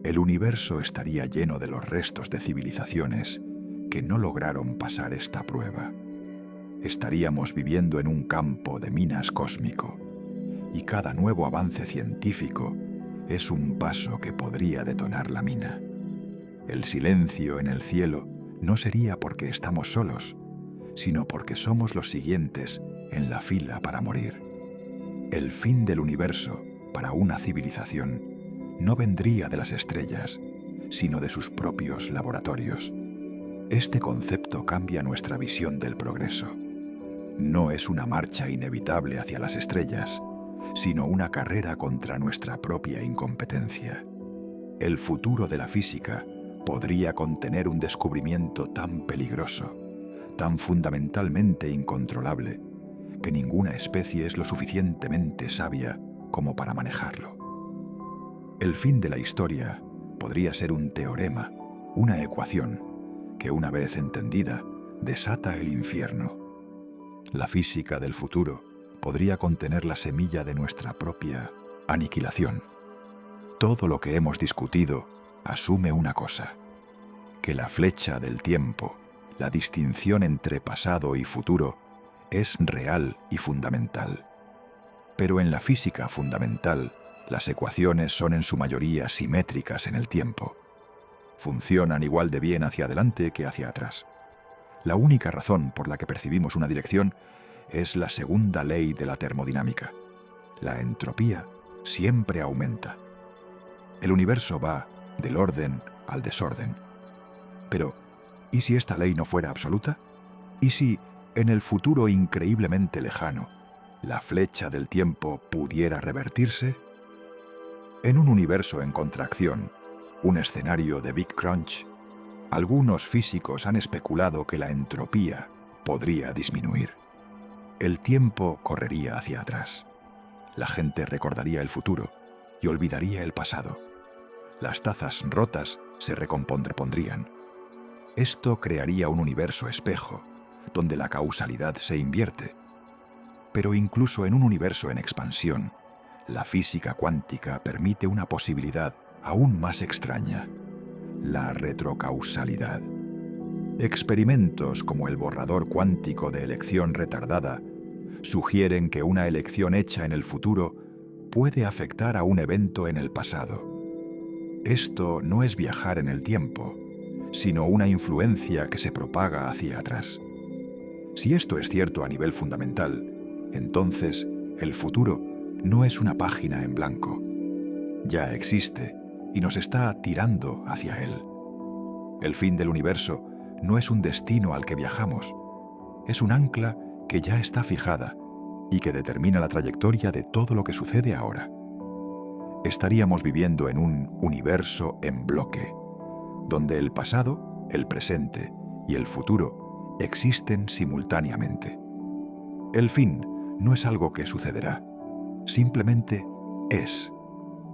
El universo estaría lleno de los restos de civilizaciones que no lograron pasar esta prueba. Estaríamos viviendo en un campo de minas cósmico, y cada nuevo avance científico es un paso que podría detonar la mina. El silencio en el cielo no sería porque estamos solos, sino porque somos los siguientes en la fila para morir. El fin del universo, para una civilización, no vendría de las estrellas, sino de sus propios laboratorios. Este concepto cambia nuestra visión del progreso. No es una marcha inevitable hacia las estrellas, sino una carrera contra nuestra propia incompetencia. El futuro de la física podría contener un descubrimiento tan peligroso, tan fundamentalmente incontrolable, que ninguna especie es lo suficientemente sabia como para manejarlo. El fin de la historia podría ser un teorema, una ecuación, que una vez entendida, desata el infierno. La física del futuro podría contener la semilla de nuestra propia aniquilación. Todo lo que hemos discutido asume una cosa: que la flecha del tiempo, la distinción entre pasado y futuro, es real y fundamental. Pero en la física fundamental, las ecuaciones son en su mayoría simétricas en el tiempo. Funcionan igual de bien hacia adelante que hacia atrás. La única razón por la que percibimos una dirección es la segunda ley de la termodinámica. La entropía siempre aumenta. El universo va del orden al desorden. Pero, ¿y si esta ley no fuera absoluta? ¿Y si, en el futuro increíblemente lejano, la flecha del tiempo pudiera revertirse? En un universo en contracción, un escenario de Big Crunch, algunos físicos han especulado que la entropía podría disminuir. El tiempo correría hacia atrás. La gente recordaría el futuro y olvidaría el pasado. Las tazas rotas se recompondrían. Esto crearía un universo espejo, donde la causalidad se invierte. Pero incluso en un universo en expansión, la física cuántica permite una posibilidad aún más extraña: la retrocausalidad. Experimentos como el borrador cuántico de elección retardada sugieren que una elección hecha en el futuro puede afectar a un evento en el pasado. Esto no es viajar en el tiempo, sino una influencia que se propaga hacia atrás. Si esto es cierto a nivel fundamental, entonces el futuro no es una página en blanco. Ya existe y nos está tirando hacia él. El fin del universo no es un destino al que viajamos, es un ancla que ya está fijada y que determina la trayectoria de todo lo que sucede ahora. Estaríamos viviendo en un universo en bloque, donde el pasado, el presente y el futuro existen simultáneamente. El fin no es algo que sucederá, simplemente es,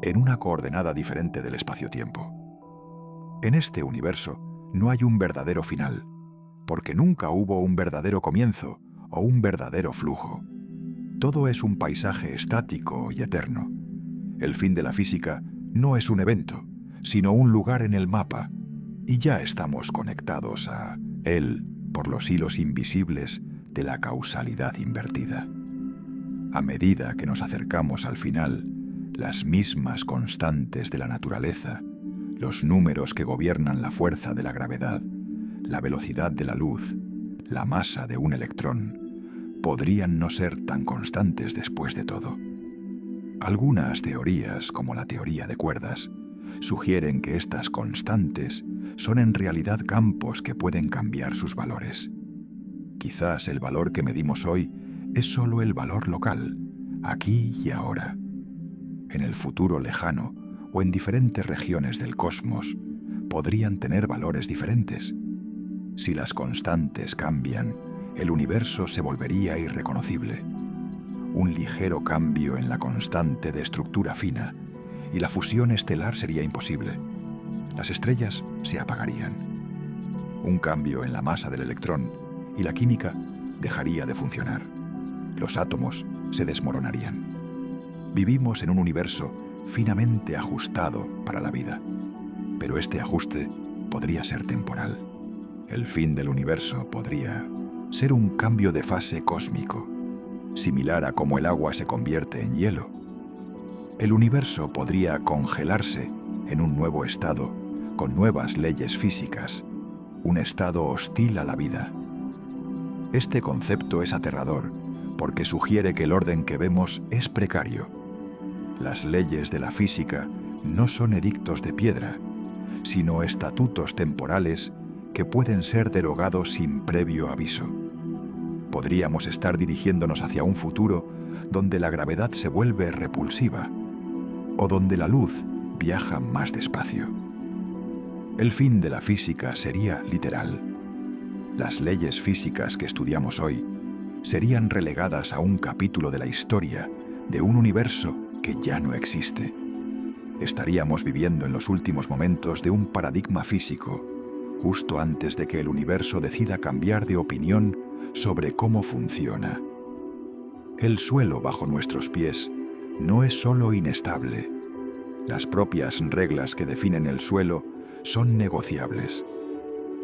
en una coordenada diferente del espacio-tiempo. En este universo no hay un verdadero final, porque nunca hubo un verdadero comienzo o un verdadero flujo. Todo es un paisaje estático y eterno. El fin de la física no es un evento, sino un lugar en el mapa, y ya estamos conectados a él por los hilos invisibles de la causalidad invertida. A medida que nos acercamos al final, las mismas constantes de la naturaleza, los números que gobiernan la fuerza de la gravedad, la velocidad de la luz, la masa de un electrón, podrían no ser tan constantes después de todo. Algunas teorías, como la teoría de cuerdas, sugieren que estas constantes son en realidad campos que pueden cambiar sus valores. Quizás el valor que medimos hoy es solo el valor local, aquí y ahora. En el futuro lejano o en diferentes regiones del cosmos podrían tener valores diferentes. Si las constantes cambian, el universo se volvería irreconocible. Un ligero cambio en la constante de estructura fina y la fusión estelar sería imposible. Las estrellas se apagarían. Un cambio en la masa del electrón y la química dejaría de funcionar. Los átomos se desmoronarían. Vivimos en un universo finamente ajustado para la vida, pero este ajuste podría ser temporal. El fin del universo podría ser un cambio de fase cósmico, similar a cómo el agua se convierte en hielo. El universo podría congelarse en un nuevo estado, con nuevas leyes físicas, un estado hostil a la vida. Este concepto es aterrador porque sugiere que el orden que vemos es precario. Las leyes de la física no son edictos de piedra, sino estatutos temporales que pueden ser derogados sin previo aviso. Podríamos estar dirigiéndonos hacia un futuro donde la gravedad se vuelve repulsiva o donde la luz viaja más despacio. El fin de la física sería literal. Las leyes físicas que estudiamos hoy serían relegadas a un capítulo de la historia de un universo que ya no existe. Estaríamos viviendo en los últimos momentos de un paradigma físico, justo antes de que el universo decida cambiar de opinión sobre cómo funciona. El suelo bajo nuestros pies no es solo inestable. Las propias reglas que definen el suelo son negociables.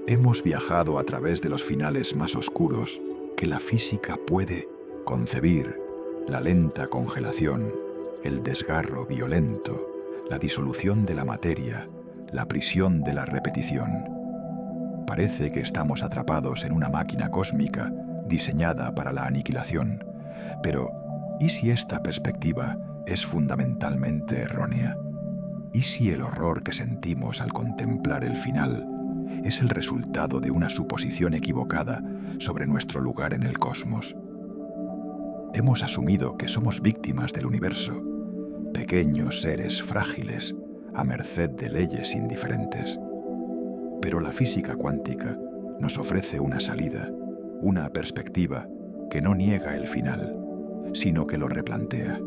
Hemos viajado a través de los finales más oscuros que la física puede concebir: la lenta congelación, el desgarro violento, la disolución de la materia, la prisión de la repetición. Parece que estamos atrapados en una máquina cósmica diseñada para la aniquilación. Pero, ¿y si esta perspectiva es fundamentalmente errónea? ¿Y si el horror que sentimos al contemplar el final es el resultado de una suposición equivocada sobre nuestro lugar en el cosmos. Hemos asumido que somos víctimas del universo, pequeños seres frágiles, a merced de leyes indiferentes. Pero la física cuántica nos ofrece una salida, una perspectiva que no niega el final, sino que lo replantea.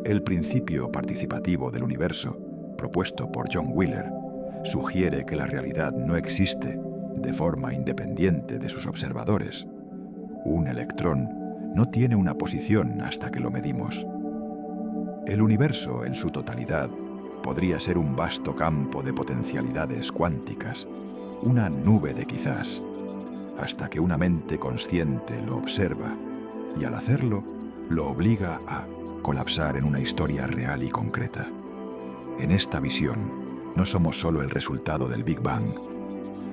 El principio participativo del universo, propuesto por John Wheeler, sugiere que la realidad no existe de forma independiente de sus observadores. Un electrón no tiene una posición hasta que lo medimos. El universo en su totalidad podría ser un vasto campo de potencialidades cuánticas, una nube de quizás, hasta que una mente consciente lo observa y al hacerlo lo obliga a colapsar en una historia real y concreta. En esta visión, no somos solo el resultado del Big Bang,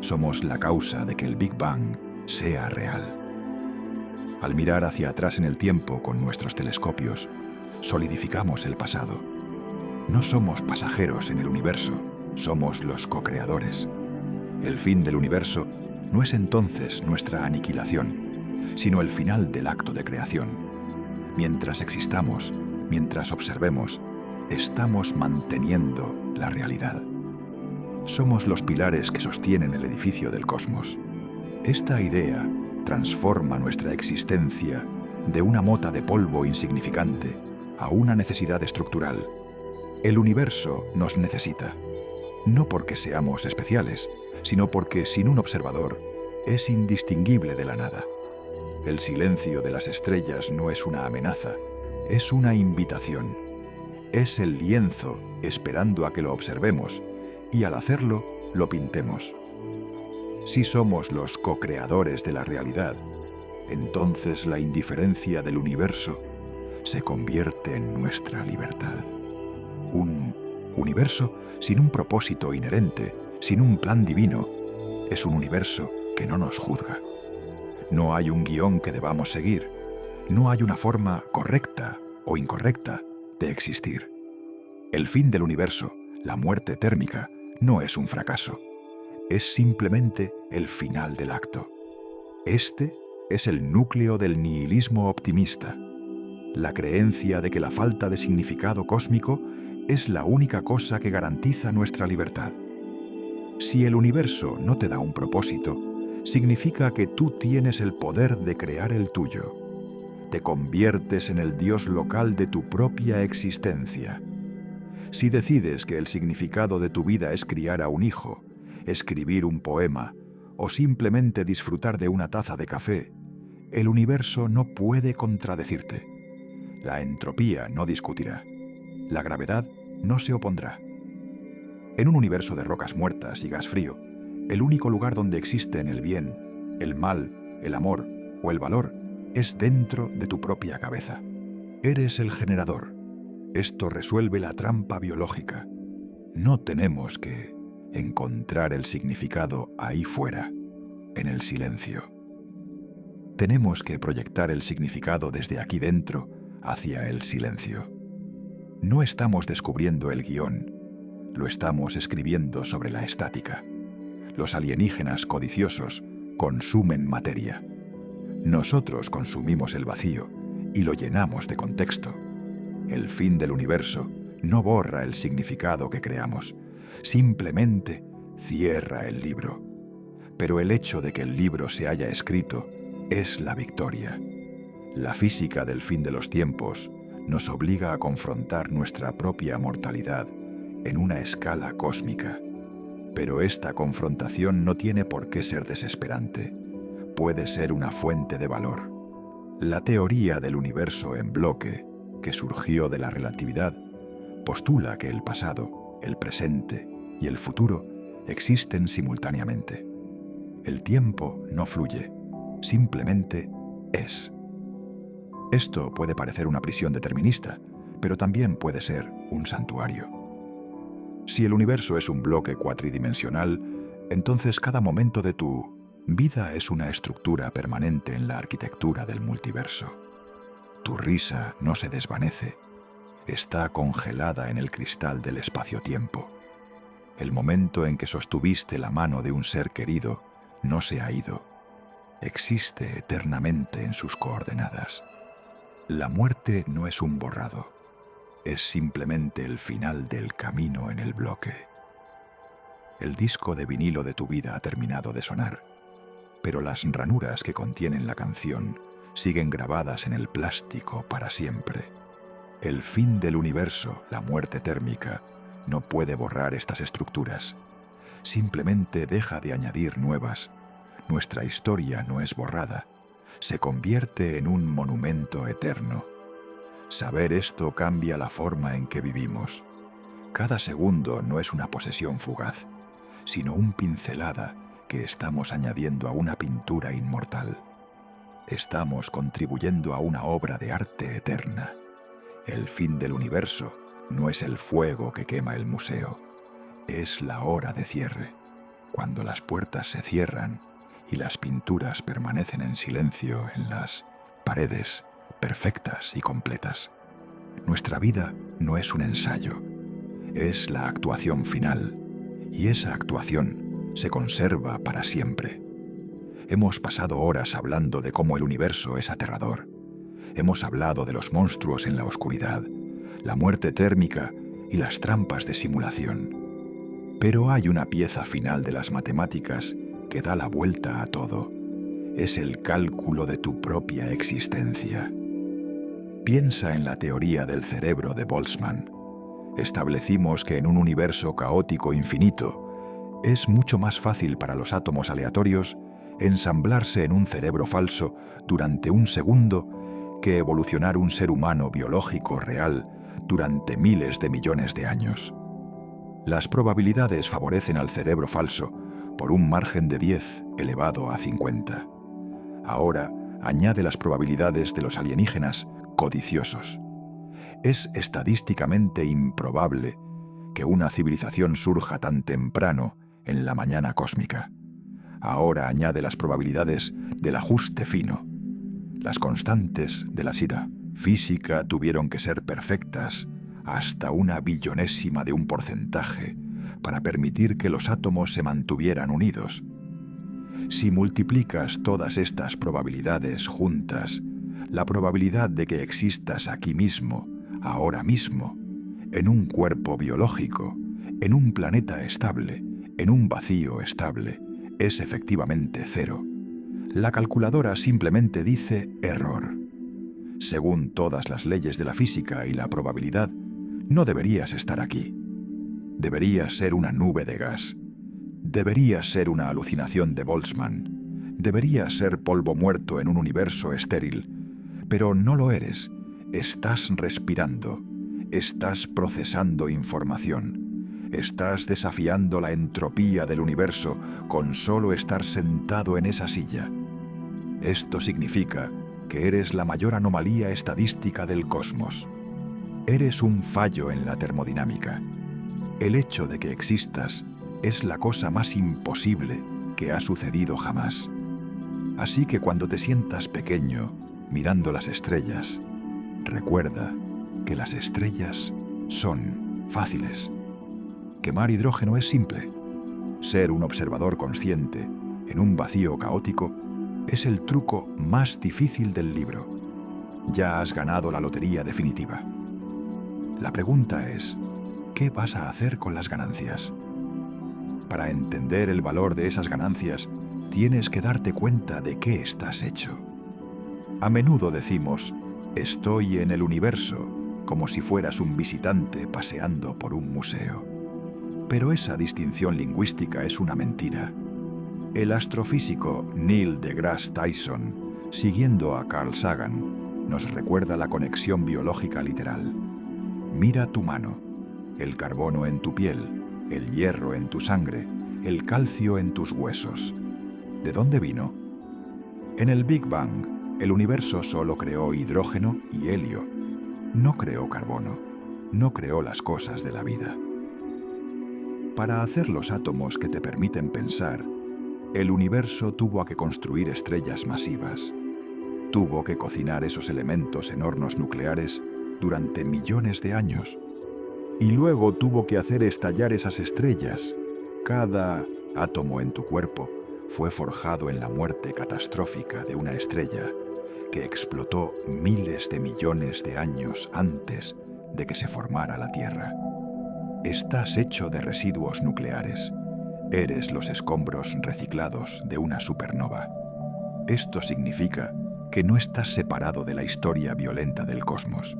somos la causa de que el Big Bang sea real. Al mirar hacia atrás en el tiempo con nuestros telescopios, solidificamos el pasado. No somos pasajeros en el universo, somos los co-creadores. El fin del universo no es entonces nuestra aniquilación, sino el final del acto de creación. Mientras existamos, mientras observemos, estamos manteniendo la realidad. Somos los pilares que sostienen el edificio del cosmos. Esta idea transforma nuestra existencia de una mota de polvo insignificante a una necesidad estructural. El universo nos necesita, no porque seamos especiales, sino porque sin un observador es indistinguible de la nada. El silencio de las estrellas no es una amenaza, es una invitación. Es el lienzo esperando a que lo observemos y al hacerlo lo pintemos. Si somos los co-creadores de la realidad, entonces la indiferencia del universo se convierte en nuestra libertad. Un universo sin un propósito inherente, sin un plan divino, es un universo que no nos juzga. No hay un guión que debamos seguir, no hay una forma correcta o incorrecta de existir. El fin del universo, la muerte térmica, no es un fracaso, es simplemente el final del acto. Este es el núcleo del nihilismo optimista, la creencia de que la falta de significado cósmico es la única cosa que garantiza nuestra libertad. Si el universo no te da un propósito, significa que tú tienes el poder de crear el tuyo. Te conviertes en el Dios local de tu propia existencia. Si decides que el significado de tu vida es criar a un hijo, escribir un poema o simplemente disfrutar de una taza de café, el universo no puede contradecirte. La entropía no discutirá. La gravedad no se opondrá. En un universo de rocas muertas y gas frío, el único lugar donde existen el bien, el mal, el amor o el valor es dentro de tu propia cabeza. Eres el generador. Esto resuelve la trampa biológica. No tenemos que encontrar el significado ahí fuera, en el silencio. Tenemos que proyectar el significado desde aquí dentro hacia el silencio. No estamos descubriendo el guión, lo estamos escribiendo sobre la estática. Los alienígenas codiciosos consumen materia. Nosotros consumimos el vacío y lo llenamos de contexto. El fin del universo no borra el significado que creamos, simplemente cierra el libro. Pero el hecho de que el libro se haya escrito es la victoria. La física del fin de los tiempos nos obliga a confrontar nuestra propia mortalidad en una escala cósmica. Pero esta confrontación no tiene por qué ser desesperante. Puede ser una fuente de valor. La teoría del universo en bloque, que surgió de la relatividad, postula que el pasado, el presente y el futuro existen simultáneamente. El tiempo no fluye, simplemente es. Esto puede parecer una prisión determinista, pero también puede ser un santuario. Si el universo es un bloque cuatridimensional, entonces cada momento de tu vida es una estructura permanente en la arquitectura del multiverso. Tu risa no se desvanece, está congelada en el cristal del espacio-tiempo. El momento en que sostuviste la mano de un ser querido no se ha ido. Existe eternamente en sus coordenadas. La muerte no es un borrado. Es simplemente el final del camino en el bloque. El disco de vinilo de tu vida ha terminado de sonar, pero las ranuras que contienen la canción siguen grabadas en el plástico para siempre. El fin del universo, la muerte térmica, no puede borrar estas estructuras. Simplemente deja de añadir nuevas. Nuestra historia no es borrada. Se convierte en un monumento eterno. Saber esto cambia la forma en que vivimos. Cada segundo no es una posesión fugaz, sino un pincelada que estamos añadiendo a una pintura inmortal. Estamos contribuyendo a una obra de arte eterna. El fin del universo no es el fuego que quema el museo, es la hora de cierre, cuando las puertas se cierran y las pinturas permanecen en silencio en las paredes perfectas y completas. Nuestra vida no es un ensayo, es la actuación final, y esa actuación se conserva para siempre. Hemos pasado horas hablando de cómo el universo es aterrador. Hemos hablado de los monstruos en la oscuridad, la muerte térmica y las trampas de simulación. Pero hay una pieza final de las matemáticas que da la vuelta a todo. Es el cálculo de tu propia existencia. Piensa en la teoría del cerebro de Boltzmann. Establecimos que en un universo caótico infinito es mucho más fácil para los átomos aleatorios ensamblarse en un cerebro falso durante un segundo que evolucionar un ser humano biológico real durante miles de millones de años. Las probabilidades favorecen al cerebro falso por un margen de 10 elevado a 50. Ahora añade las probabilidades de los alienígenas codiciosos. Es estadísticamente improbable que una civilización surja tan temprano en la mañana cósmica. Ahora añade las probabilidades del ajuste fino. Las constantes de la física tuvieron que ser perfectas hasta una billonésima de un porcentaje para permitir que los átomos se mantuvieran unidos. Si multiplicas todas estas probabilidades juntas, la probabilidad de que existas aquí mismo, ahora mismo, en un cuerpo biológico, en un planeta estable, en un vacío estable, es efectivamente cero. La calculadora simplemente dice error. Según todas las leyes de la física y la probabilidad, no deberías estar aquí. Deberías ser una nube de gas. Deberías ser una alucinación de Boltzmann. Deberías ser polvo muerto en un universo estéril. Pero no lo eres. Estás respirando. Estás procesando información. Estás desafiando la entropía del universo con solo estar sentado en esa silla. Esto significa que eres la mayor anomalía estadística del cosmos. Eres un fallo en la termodinámica. El hecho de que existas es la cosa más imposible que ha sucedido jamás. Así que cuando te sientas pequeño, mirando las estrellas, recuerda que las estrellas son fáciles. Quemar hidrógeno es simple. Ser un observador consciente en un vacío caótico es el truco más difícil del libro. Ya has ganado la lotería definitiva. La pregunta es, ¿qué vas a hacer con las ganancias? Para entender el valor de esas ganancias, tienes que darte cuenta de qué estás hecho. A menudo decimos, estoy en el universo, como si fueras un visitante paseando por un museo. Pero esa distinción lingüística es una mentira. El astrofísico Neil deGrasse Tyson, siguiendo a Carl Sagan, nos recuerda la conexión biológica literal. Mira tu mano, el carbono en tu piel, el hierro en tu sangre, el calcio en tus huesos. ¿De dónde vino? En el Big Bang, el universo solo creó hidrógeno y helio. No creó carbono, no creó las cosas de la vida. Para hacer los átomos que te permiten pensar, el universo tuvo que construir estrellas masivas. Tuvo que cocinar esos elementos en hornos nucleares durante millones de años. Y luego tuvo que hacer estallar esas estrellas. Cada átomo en tu cuerpo fue forjado en la muerte catastrófica de una estrella que explotó miles de millones de años antes de que se formara la Tierra. Estás hecho de residuos nucleares. Eres los escombros reciclados de una supernova. Esto significa que no estás separado de la historia violenta del cosmos.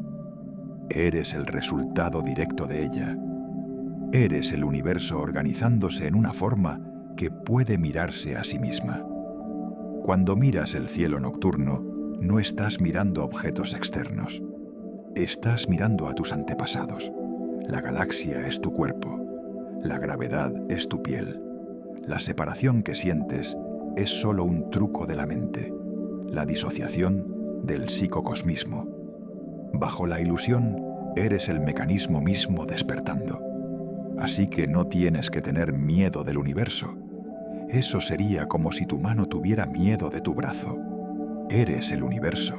Eres el resultado directo de ella. Eres el universo organizándose en una forma que puede mirarse a sí misma. Cuando miras el cielo nocturno, no estás mirando objetos externos. Estás mirando a tus antepasados. La galaxia es tu cuerpo. La gravedad es tu piel. La separación que sientes es solo un truco de la mente. La disociación del psicocosmismo. Bajo la ilusión, eres el mecanismo mismo despertando. Así que no tienes que tener miedo del universo. Eso sería como si tu mano tuviera miedo de tu brazo. Eres el universo,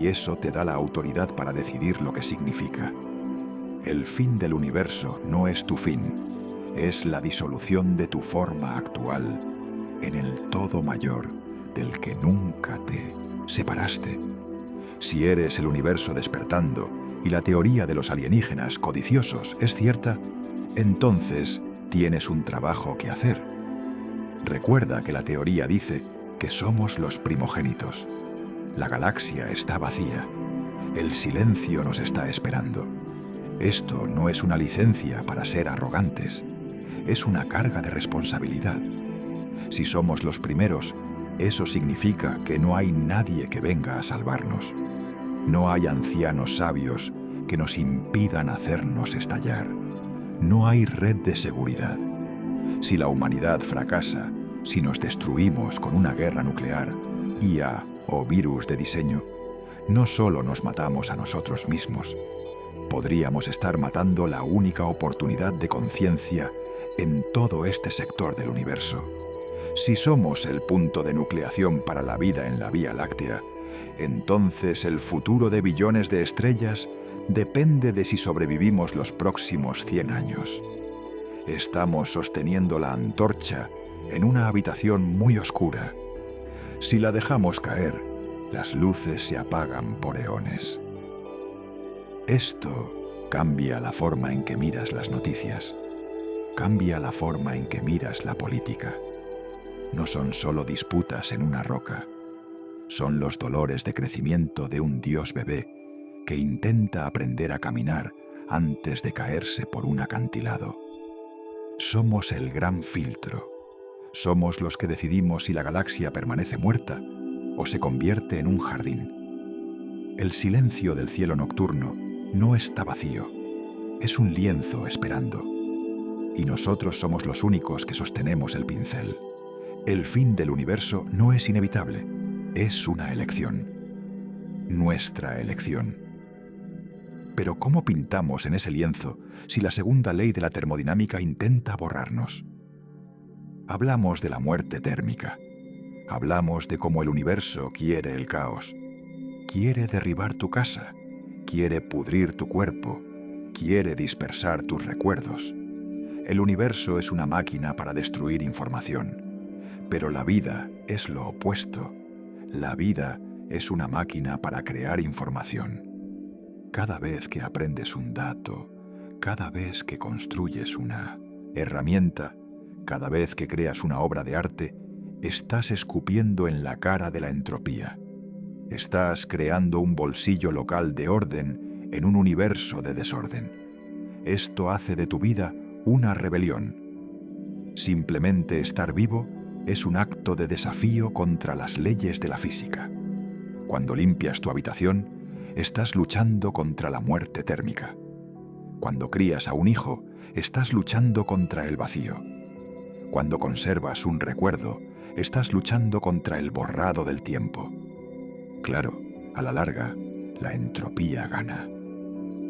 y eso te da la autoridad para decidir lo que significa. El fin del universo no es tu fin, es la disolución de tu forma actual en el todo mayor del que nunca te separaste. Si eres el universo despertando y la teoría de los alienígenas codiciosos es cierta, entonces tienes un trabajo que hacer. Recuerda que la teoría dice que somos los primogénitos. La galaxia está vacía. El silencio nos está esperando. Esto no es una licencia para ser arrogantes. Es una carga de responsabilidad. Si somos los primeros, eso significa que no hay nadie que venga a salvarnos. No hay ancianos sabios que nos impidan hacernos estallar. No hay red de seguridad. Si la humanidad fracasa, si nos destruimos con una guerra nuclear, IA o virus de diseño, no solo nos matamos a nosotros mismos, podríamos estar matando la única oportunidad de conciencia en todo este sector del universo. Si somos el punto de nucleación para la vida en la Vía Láctea, entonces el futuro de billones de estrellas depende de si sobrevivimos los próximos 100 años. Estamos sosteniendo la antorcha en una habitación muy oscura. Si la dejamos caer, las luces se apagan por eones. Esto cambia la forma en que miras las noticias. Cambia la forma en que miras la política. No son solo disputas en una roca. Son los dolores de crecimiento de un dios bebé que intenta aprender a caminar antes de caerse por un acantilado. Somos el gran filtro. Somos los que decidimos si la galaxia permanece muerta o se convierte en un jardín. El silencio del cielo nocturno no está vacío. Es un lienzo esperando. Y nosotros somos los únicos que sostenemos el pincel. El fin del universo no es inevitable. Es una elección. Nuestra elección. Pero ¿cómo pintamos en ese lienzo si la segunda ley de la termodinámica intenta borrarnos? Hablamos de la muerte térmica. Hablamos de cómo el universo quiere el caos. Quiere derribar tu casa. Quiere pudrir tu cuerpo. Quiere dispersar tus recuerdos. El universo es una máquina para destruir información. Pero la vida es lo opuesto. La vida es una máquina para crear información. Cada vez que aprendes un dato, cada vez que construyes una herramienta, cada vez que creas una obra de arte, estás escupiendo en la cara de la entropía. Estás creando un bolsillo local de orden en un universo de desorden. Esto hace de tu vida una rebelión. Simplemente estar vivo es un acto de desafío contra las leyes de la física. Cuando limpias tu habitación, estás luchando contra la muerte térmica. Cuando crías a un hijo, estás luchando contra el vacío. Cuando conservas un recuerdo, estás luchando contra el borrado del tiempo. Claro, a la larga, la entropía gana.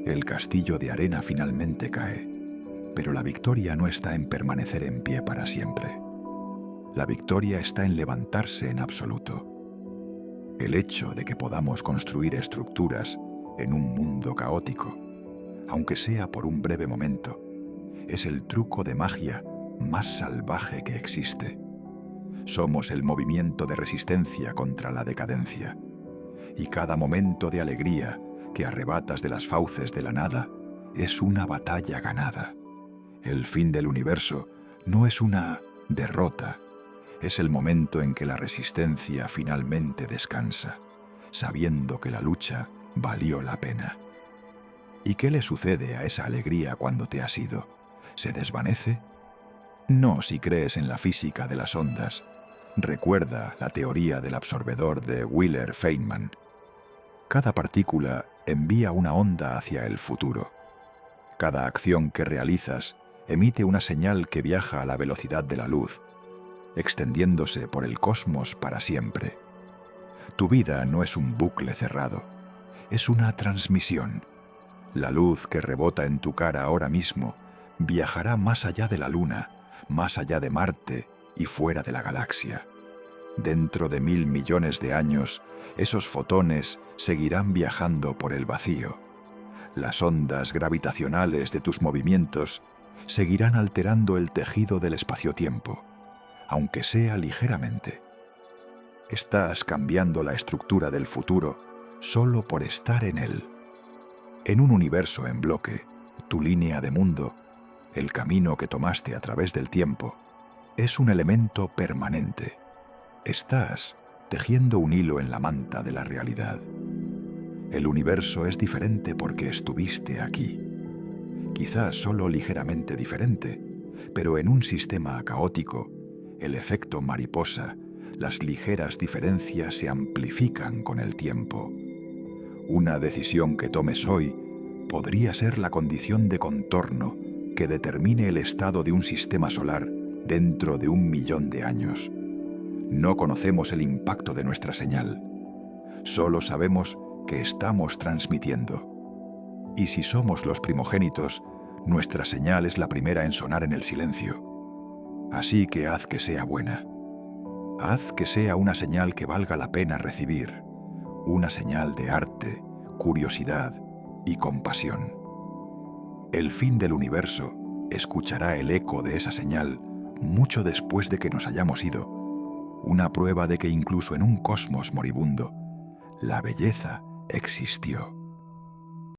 El castillo de arena finalmente cae, pero la victoria no está en permanecer en pie para siempre. La victoria está en levantarse en absoluto. El hecho de que podamos construir estructuras en un mundo caótico aunque sea por un breve momento, es el truco de magia más salvaje que existe. Somos el movimiento de resistencia contra la decadencia, y cada momento de alegría que arrebatas de las fauces de la nada es una batalla ganada. El fin del universo no es una derrota, es el momento en que la resistencia finalmente descansa, sabiendo que la lucha valió la pena. ¿Y qué le sucede a esa alegría cuando te has ido? ¿Se desvanece? No si crees en la física de las ondas. Recuerda la teoría del absorbedor de Wheeler-Feynman. Cada partícula envía una onda hacia el futuro. Cada acción que realizas emite una señal que viaja a la velocidad de la luz, extendiéndose por el cosmos para siempre. Tu vida no es un bucle cerrado, es una transmisión. La luz que rebota en tu cara ahora mismo viajará más allá de la Luna, más allá de Marte y fuera de la galaxia. Dentro de 1.000 millones de años, esos fotones seguirán viajando por el vacío. Las ondas gravitacionales de tus movimientos seguirán alterando el tejido del espacio-tiempo, aunque sea ligeramente. Estás cambiando la estructura del futuro solo por estar en él. En un universo en bloque, tu línea de mundo, el camino que tomaste a través del tiempo, es un elemento permanente. Estás tejiendo un hilo en la manta de la realidad. El universo es diferente porque estuviste aquí. Quizás solo ligeramente diferente, pero en un sistema caótico, el efecto mariposa, las ligeras diferencias se amplifican con el tiempo. Una decisión que tomes hoy podría ser la condición de contorno que determine el estado de un sistema solar dentro de 1 millón de años. No conocemos el impacto de nuestra señal. Solo sabemos que estamos transmitiendo. Y si somos los primogénitos, nuestra señal es la primera en sonar en el silencio. Así que haz que sea buena. Haz que sea una señal que valga la pena recibir. Una señal de arte, curiosidad y compasión. El fin del universo escuchará el eco de esa señal mucho después de que nos hayamos ido. Una prueba de que incluso en un cosmos moribundo, la belleza existió.